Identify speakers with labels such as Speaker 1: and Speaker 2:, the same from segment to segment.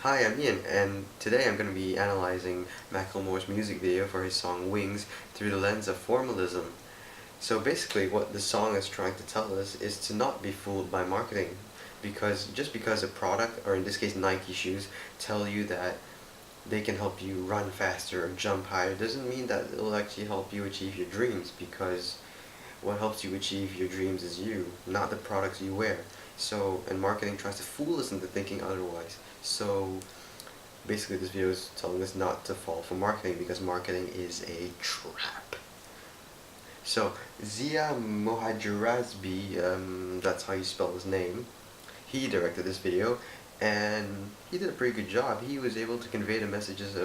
Speaker 1: Hi, I'm Ian, and today I'm going to be analyzing Macklemore's music video for his song Wings through the lens of formalism. So basically what the song is trying to tell us is to not be fooled by marketing, because just because a product, or in this case Nike shoes, tell you that they can help you run faster or jump higher doesn't mean that it'll actually help you achieve your dreams, because what helps you achieve your dreams is you, not the products you wear. So, and marketing tries to fool us into thinking otherwise. So, basically this video is telling us not to fall for marketing because marketing is a trap. So, Zia Mohajirazbi, that's how you spell his name, he directed this video, and he did a pretty good job. He was able to convey the messages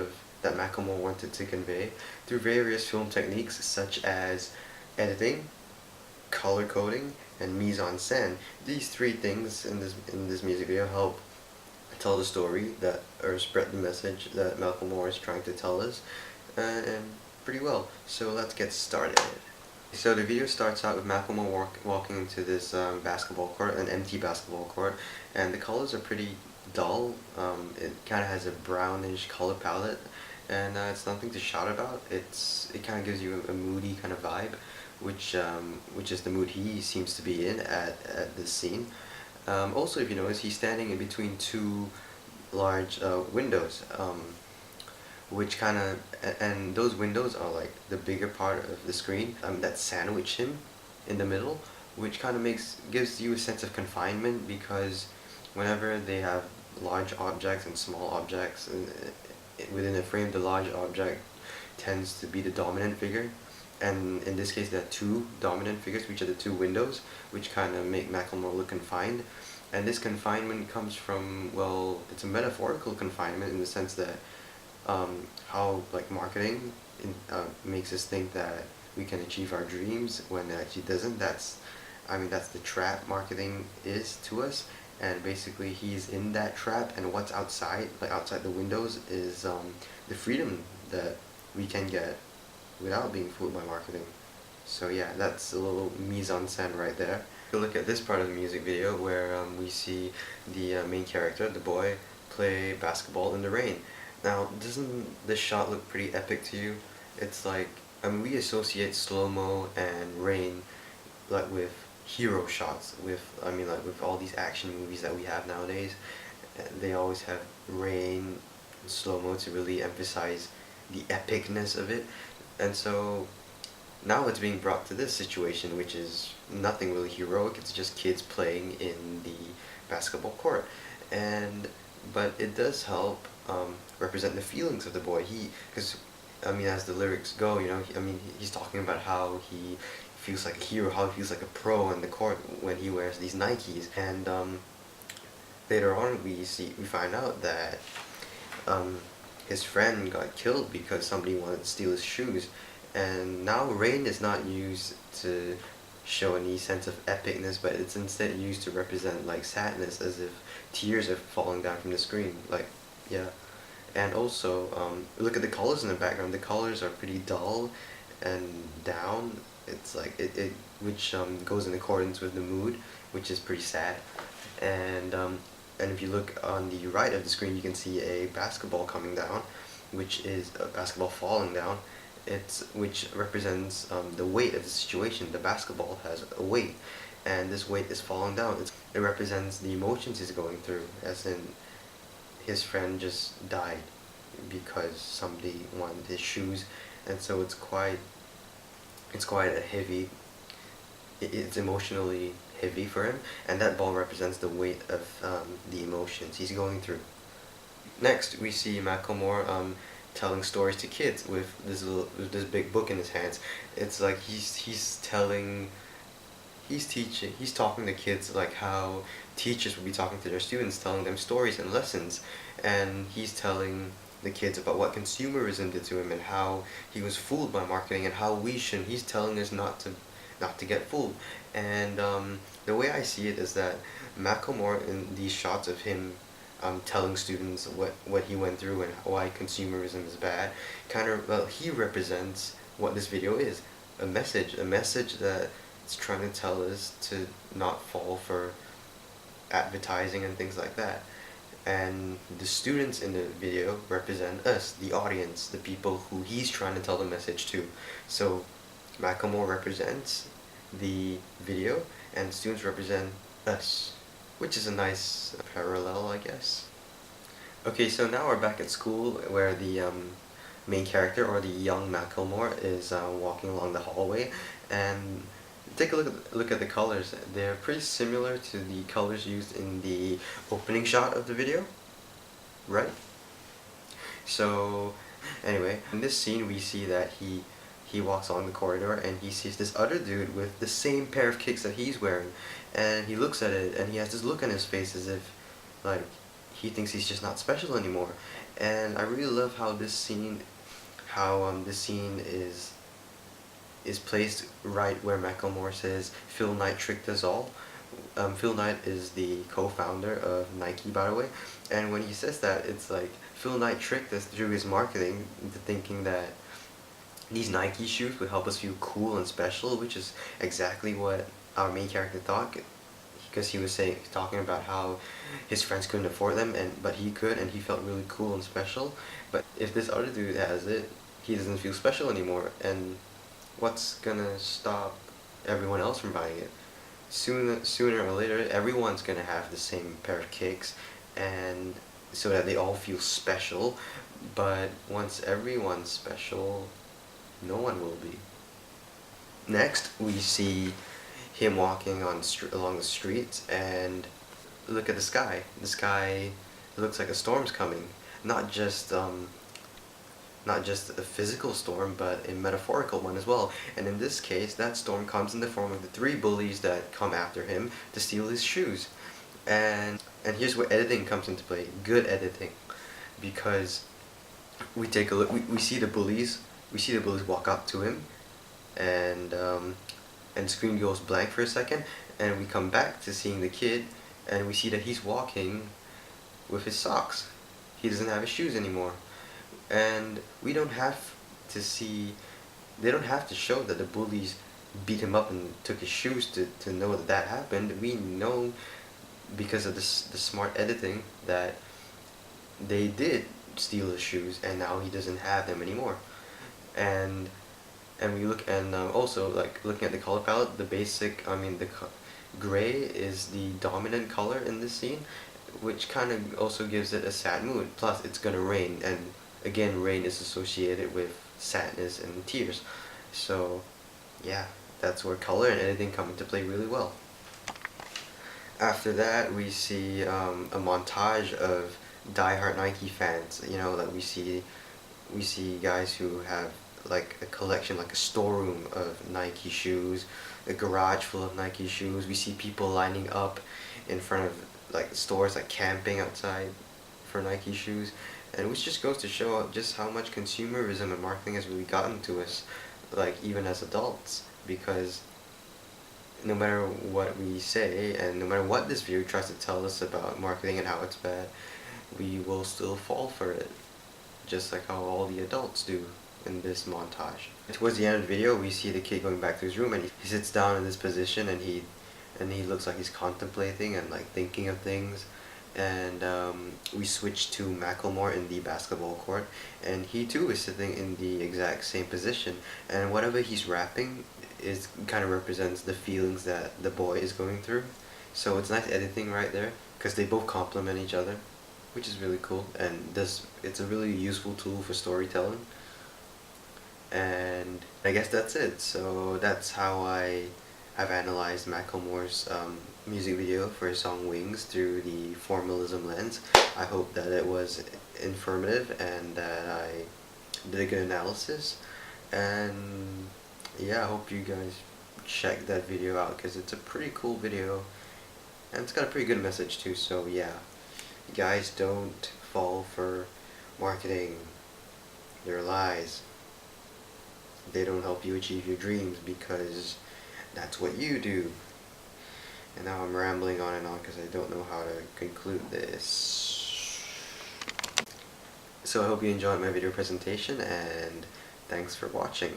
Speaker 1: that Macklemore wanted to convey through various film techniques such as editing, color coding, and mise-en-scène. These three things in this music video help tell the story that, or spread the message that Macklemore is trying to tell us, and pretty well. So let's get started. So the video starts out with Macklemore walking into this basketball court, an empty basketball court, and the colors are pretty dull. It kind of has a brownish color palette, and it's nothing to shout about. It kind of gives you a moody kind of vibe, which is the mood he seems to be in at this scene. Also, if you notice, he's standing in between two large windows, which kind of, and those windows are like the bigger part of the screen that sandwich him in the middle, which kind of gives you a sense of confinement, because whenever they have large objects and small objects within a frame, the large object tends to be the dominant figure, and in this case there are two dominant figures, which are the two windows, which kind of make Macklemore look confined. And this confinement comes from, well, it's a metaphorical confinement in the sense that how like marketing makes us think that we can achieve our dreams when it actually doesn't. That's the trap marketing is to us, and basically he's in that trap, and what's outside, like outside the windows, is the freedom that we can get without being fooled by marketing. So yeah, that's a little mise-en-scène right there. Look at this part of the music video where we see the main character, the boy, play basketball in the rain. Now, doesn't this shot look pretty epic to you? It's like, we associate slow-mo and rain like with hero shots, with with all these action movies that we have nowadays. They always have rain, slow-mo to really emphasize the epicness of it. And so now it's being brought to this situation, which is nothing really heroic. It's just kids playing in the basketball court, but it does help represent the feelings of the boy. Because as the lyrics go, he's talking about how he feels like a hero, how he feels like a pro on the court when he wears these Nikes, and later on we find out that his friend got killed because somebody wanted to steal his shoes. And now rain is not used to show any sense of epicness, but it's instead used to represent like sadness, as if tears are falling down from the screen. Like, yeah. And also, look at the colors in the background. The colors are pretty dull and down. It's like which goes in accordance with the mood, which is pretty sad. And if you look on the right of the screen, you can see a basketball coming down, which is a basketball falling down. Which represents the weight of the situation. The basketball has a weight, and this weight is falling down. It represents the emotions he's going through, as in his friend just died because somebody wanted his shoes, and so it's quite a heavy. It's emotionally heavy for him, and that ball represents the weight of the emotions he's going through. Next, we see Macklemore telling stories to kids with this big book in his hands. It's like he's talking to kids like how teachers would be talking to their students, telling them stories and lessons, and he's telling the kids about what consumerism did to him and how he was fooled by marketing and how we shouldn't. He's telling us not to get fooled. And the way I see it is that Macklemore, in these shots of him telling students what he went through and why consumerism is bad, he represents what this video is, a message that it's trying to tell us to not fall for advertising and things like that. And the students in the video represent us, the audience, the people who he's trying to tell the message to. So Macklemore represents the video and students represent us, which is a nice parallel, I guess. Okay, so now we're back at school where the main character, or the young Macklemore, is walking along the hallway, and take a look at the colors. They're pretty similar to the colors used in the opening shot of the video, right? So anyway, in this scene we see that he walks along the corridor and he sees this other dude with the same pair of kicks that he's wearing, and he looks at it and he has this look on his face as if like he thinks he's just not special anymore. And I really love how this scene is placed right where Macklemore says Phil Knight tricked us all. Phil Knight is the co-founder of Nike, by the way, and when he says that, it's like Phil Knight tricked us through his marketing into thinking that these Nike shoes would help us feel cool and special, which is exactly what our main character thought, because he was talking about how his friends couldn't afford them, but he could, and he felt really cool and special. But if this other dude has it, he doesn't feel special anymore, and what's gonna stop everyone else from buying it? Sooner or later, everyone's gonna have the same pair of kicks, and so that they all feel special. But once everyone's special, no one will be. Next, we see him walking along the streets, and look at the sky. The sky looks like a storm's coming. Not just a physical storm, but a metaphorical one as well. And in this case, that storm comes in the form of the three bullies that come after him to steal his shoes. And here's where editing comes into play. Good editing, because we take a look. We see the bullies. We see the bullies walk up to him, and the screen goes blank for a second, and we come back to seeing the kid, and we see that he's walking with his socks. He doesn't have his shoes anymore. And we don't have to see, they don't have to show that the bullies beat him up and took his shoes to know that that happened. We know because of the smart editing that they did steal his shoes, and now he doesn't have them anymore. And we look, and also, like, looking at the color palette, the gray is the dominant color in this scene, which kind of also gives it a sad mood. Plus it's gonna rain, and again, rain is associated with sadness and tears. So yeah, that's where color and editing come into play really well. After that, we see a montage of diehard Nike fans. You know, like we see guys who have like a collection, like a storeroom of Nike shoes, a garage full of Nike shoes. We see people lining up in front of like stores, like camping outside for Nike shoes, and which just goes to show just how much consumerism and marketing has really gotten to us, like even as adults, because no matter what we say and no matter what this video tries to tell us about marketing and how it's bad, we will still fall for it, just like how all the adults do in this montage. Towards the end of the video, we see the kid going back to his room, and he sits down in this position, and he looks like he's contemplating and like thinking of things. And we switch to Macklemore in the basketball court, and he too is sitting in the exact same position, and whatever he's rapping is kind of represents the feelings that the boy is going through. So it's nice editing right there, because they both complement each other, which is really cool, and it's a really useful tool for storytelling. And I guess that's it. So that's how I have analyzed Macklemore's music video for his song Wings through the formalism lens. I hope that it was informative and that I did a good analysis. And yeah, I hope you guys check that video out, because it's a pretty cool video and it's got a pretty good message too. So yeah, guys, don't fall for marketing. They're lies. They don't help you achieve your dreams, because that's what you do. And now I'm rambling on and on because I don't know how to conclude this. So I hope you enjoyed my video presentation, and thanks for watching.